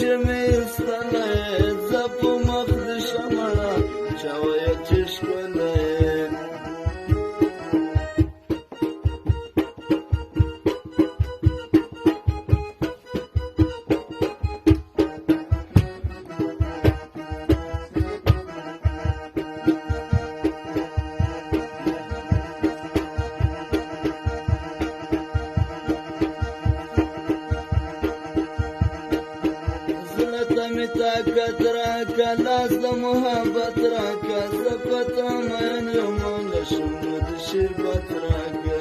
چې مې ایستلی زه په مخ د شمعه چا ویل چې ښکلی می طاقت راکه لاس د محبت راکه زه په تا مین یم نه شم نو د شربت راکه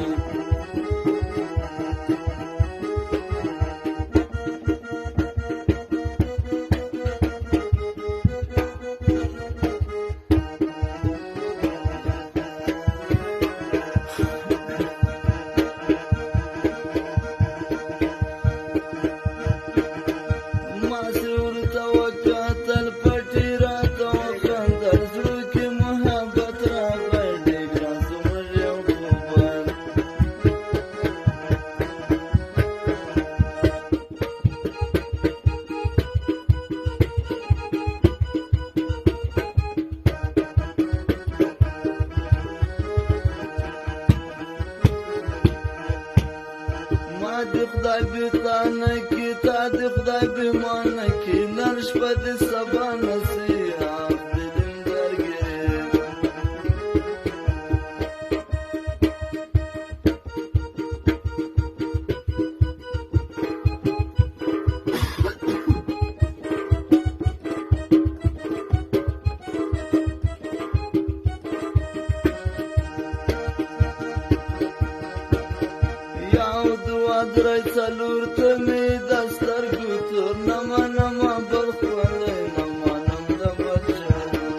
د خدای بیتانه کی تا د خدای بیمانه کی نن شپه د سبا نصیحت دلم درگیر درای څلور ته مې د سترګو تور نما نما بل خولی نما نم د بچانو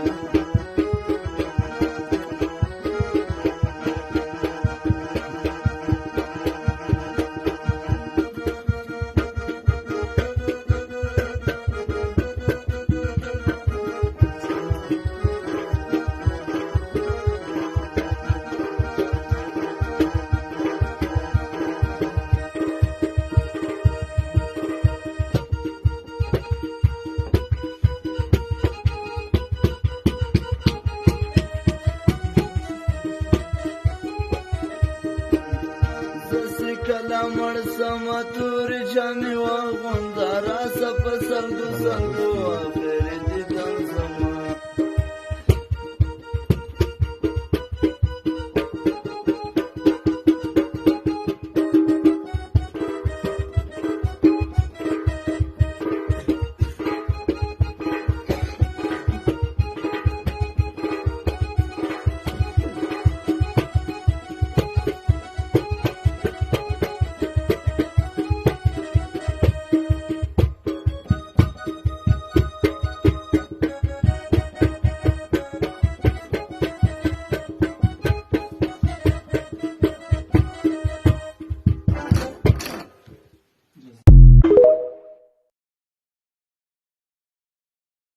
کله مړ سمه تورې جامې واغونده راسه په سلګو سلګو